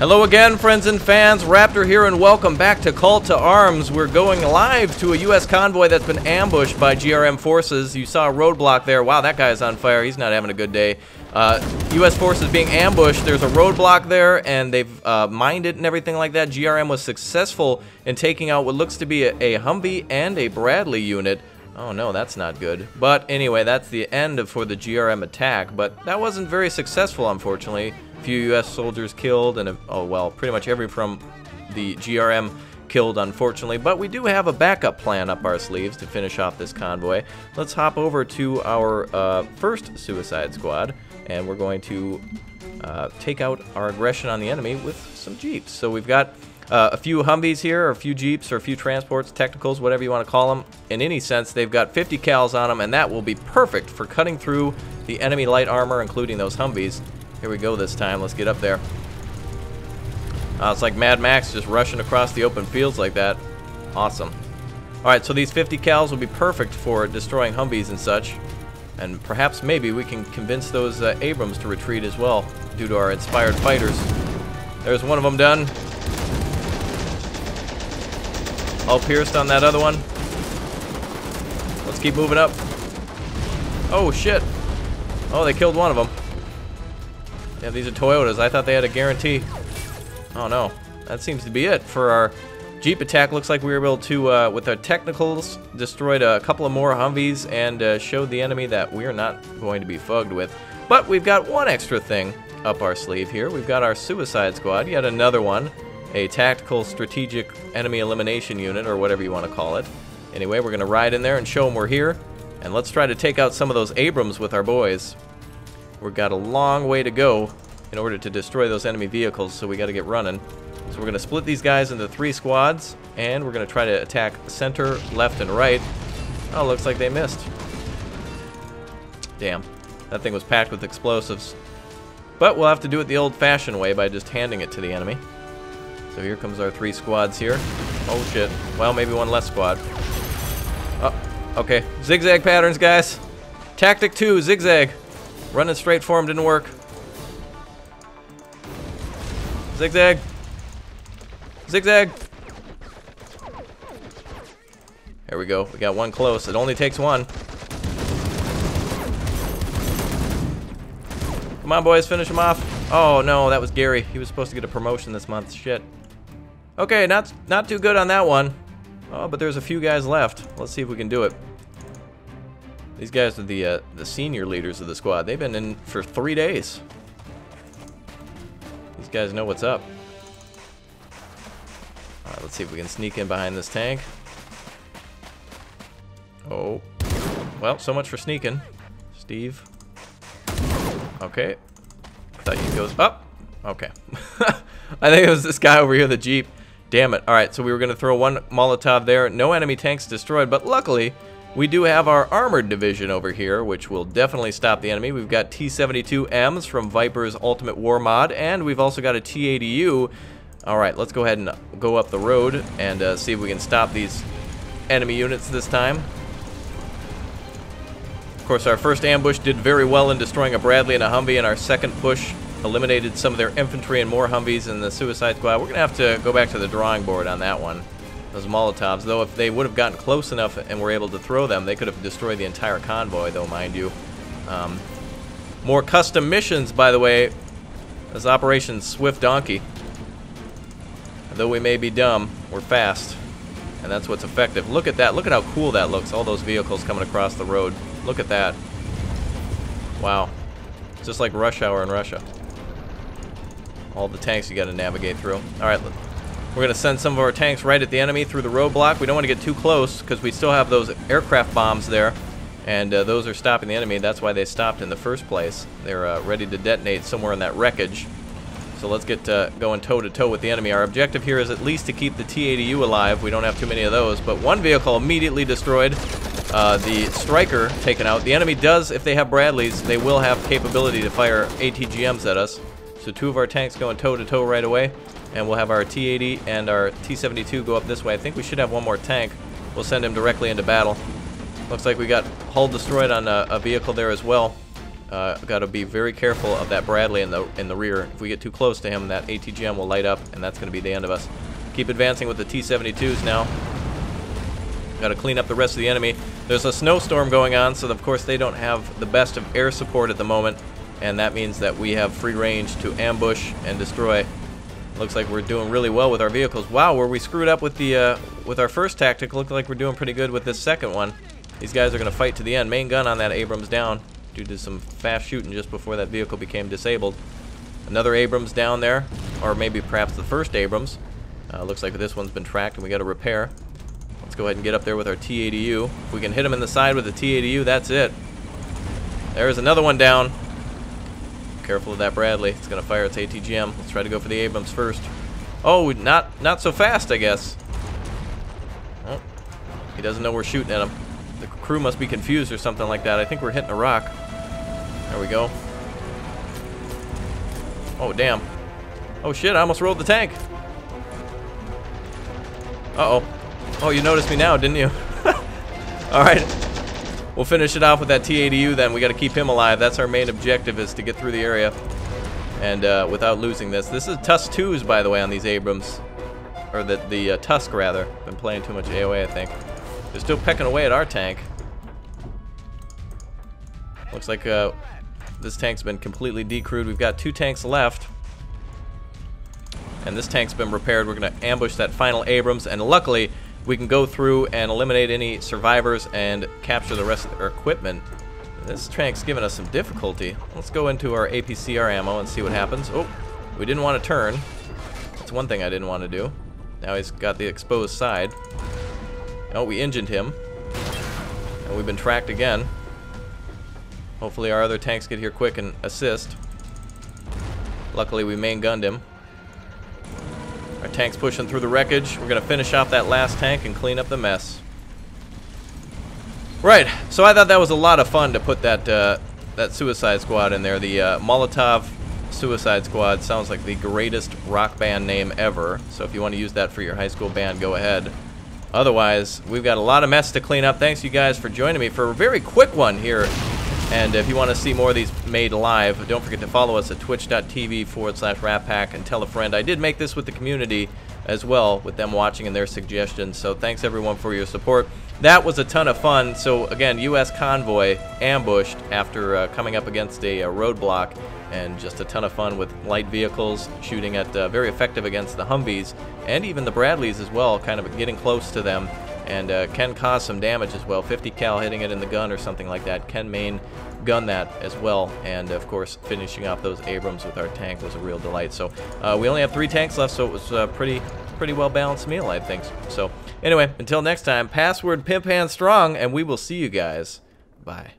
Hello again, friends and fans. Raptor here, and welcome back to Call to Arms. We're going live to a U.S. convoy that's been ambushed by GRM forces. You saw a roadblock there. Wow, that guy's on fire. He's not having a good day. U.S. forces being ambushed. There's a roadblock there, and they've mined it and everything like that. GRM was successful in taking out what looks to be a Humvee and a Bradley unit. Oh no, that's not good. But anyway, that's the end for the GRM attack. But that wasn't very successful, unfortunately. Few U.S. soldiers killed, and pretty much every from the GRM killed, unfortunately. But we do have a backup plan up our sleeves to finish off this convoy. Let's hop over to our first suicide squad, and we're going to take out our aggression on the enemy with some jeeps. So we've got a few Humvees here, or a few jeeps, or a few transports, technicals, whatever you want to call them. In any sense, they've got 50 cals on them, and that will be perfect for cutting through the enemy light armor, including those Humvees. Here we go this time. Let's get up there. It's like Mad Max just rushing across the open fields like that. Awesome. Alright, so these 50 cals will be perfect for destroying Humvees and such. And perhaps maybe we can convince those Abrams to retreat as well, due to our inspired fighters. There's one of them done. All pierced on that other one. Let's keep moving up. Oh, shit. Oh, they killed one of them. Yeah, these are Toyotas. I thought they had a guarantee. Oh no, that seems to be it for our Jeep attack. Looks like we were able to, with our technicals, destroyed a couple of more Humvees and showed the enemy that we're not going to be fugged with. But we've got one extra thing up our sleeve here. We've got our suicide squad, yet another one. A tactical strategic enemy elimination unit, or whatever you want to call it. Anyway, we're going to ride in there and show them we're here. And let's try to take out some of those Abrams with our boys. We've got a long way to go in order to destroy those enemy vehicles, so we got to get running. So we're going to split these guys into 3 squads, and we're going to try to attack center, left, and right. Oh, looks like they missed. Damn. That thing was packed with explosives. But we'll have to do it the old-fashioned way by just handing it to the enemy. So here comes our 3 squads here. Oh, shit. Well, maybe one less squad. Oh, okay. Zigzag patterns, guys. Tactic 2, zigzag. Running straight for him didn't work. Zigzag. Zigzag. There we go. We got one close. It only takes one. Come on, boys. Finish him off. Oh, no. That was Gary. He was supposed to get a promotion this month. Shit. Okay, not too good on that one. Oh, but there's a few guys left. Let's see if we can do it. These guys are the senior leaders of the squad. They've been in for 3 days. These guys know what's up. Alright, let's see if we can sneak in behind this tank. Oh. Well, so much for sneaking. Steve. Okay. Thought you goes up. Okay. I think it was this guy over here, the Jeep. Damn it. Alright, so we were going to throw one Molotov there. No enemy tanks destroyed, but luckily we do have our armored division over here, which will definitely stop the enemy. We've got T-72Ms from Viper's Ultimate War Mod, and we've also got a T-80U. Alright, let's go ahead and go up the road and see if we can stop these enemy units this time. Of course, our first ambush did very well in destroying a Bradley and a Humvee, and our second push eliminated some of their infantry and more Humvees in the suicide squad. We're going to have to go back to the drawing board on that one. Those Molotovs, though, if they would have gotten close enough and were able to throw them, they could have destroyed the entire convoy, though, mind you. More custom missions, by the way. This is Operation Swift Donkey. Though we may be dumb, we're fast. And that's what's effective. Look at that. Look at how cool that looks. All those vehicles coming across the road. Look at that. Wow. It's just like rush hour in Russia. All the tanks you got to navigate through. Alright, we're going to send some of our tanks right at the enemy through the roadblock. We don't want to get too close because we still have those aircraft bombs there. And those are stopping the enemy. That's why they stopped in the first place. They're ready to detonate somewhere in that wreckage. So let's get going toe-to-toe with the enemy. Our objective here is at least to keep the T-80U alive. We don't have too many of those. But one vehicle immediately destroyed. The Striker taken out. The enemy does, if they have Bradleys, they will have capability to fire ATGMs at us. So 2 of our tanks going toe-to-toe right away. And we'll have our T-80 and our T-72 go up this way. I think we should have one more tank. We'll send him directly into battle. Looks like we got hull destroyed on a vehicle there as well. got to be very careful of that Bradley in the rear. If we get too close to him, that ATGM will light up, and that's going to be the end of us. Keep advancing with the T-72s now. Got to clean up the rest of the enemy. There's a snowstorm going on, so of course they don't have the best of air support at the moment, and that means that we have free range to ambush and destroy. Looks like we're doing really well with our vehicles. Wow, where we screwed up with the with our first tactic, looked like we're doing pretty good with this second one. These guys are going to fight to the end. Main gun on that Abrams down due to some fast shooting just before that vehicle became disabled. Another Abrams down there, or maybe perhaps the first Abrams. Looks like this one's been tracked and we got to repair. Let's go ahead and get up there with our T-80U. If we can hit him in the side with the T-80U, that's it. There's another one down. Careful of that Bradley. It's going to fire its ATGM. Let's try to go for the Abrams first. Oh, not so fast, I guess. Oh, he doesn't know we're shooting at him. The crew must be confused or something like that. I think we're hitting a rock. There we go. Oh, damn. Oh, shit, I almost rolled the tank. Uh-oh. Oh, you noticed me now, didn't you? Alright. We'll finish it off with that T-80U then. We got to keep him alive. That's our main objective, is to get through the area. And without losing this. This is Tusk 2s, by the way, on these Abrams. Or the Tusk, rather. Been playing too much AOA, I think. They're still pecking away at our tank. Looks like this tank's been completely decrewed. We've got 2 tanks left. And this tank's been repaired. We're going to ambush that final Abrams. And luckily, we can go through and eliminate any survivors and capture the rest of our equipment. This tank's giving us some difficulty. Let's go into our APCR ammo and see what happens. Oh, we didn't want to turn. That's one thing I didn't want to do. Now he's got the exposed side. Oh, we engined him. And we've been tracked again. Hopefully our other tanks get here quick and assist. Luckily we main gunned him. Our tank's pushing through the wreckage. We're going to finish off that last tank and clean up the mess. Right, so I thought that was a lot of fun to put that Suicide Squad in there. The Molotov Suicide Squad sounds like the greatest rock band name ever. So if you want to use that for your high school band, go ahead. Otherwise, we've got a lot of mess to clean up. Thanks you guys for joining me for a very quick one here. And if you want to see more of these made live, don't forget to follow us at twitch.tv/RapPack and tell a friend. I did make this with the community as well, with them watching and their suggestions. So thanks everyone for your support. That was a ton of fun. So again, U.S. convoy ambushed after coming up against a roadblock, and just a ton of fun with light vehicles shooting at very effective against the Humvees and even the Bradleys as well, kind of getting close to them. And can cause some damage as well. 50 cal hitting it in the gun or something like that can main gun that as well. And of course, finishing off those Abrams with our tank was a real delight. So we only have 3 tanks left, so it was a pretty well balanced meal, I think. So anyway, until next time, password Pimp Hand Strong, and we will see you guys. Bye.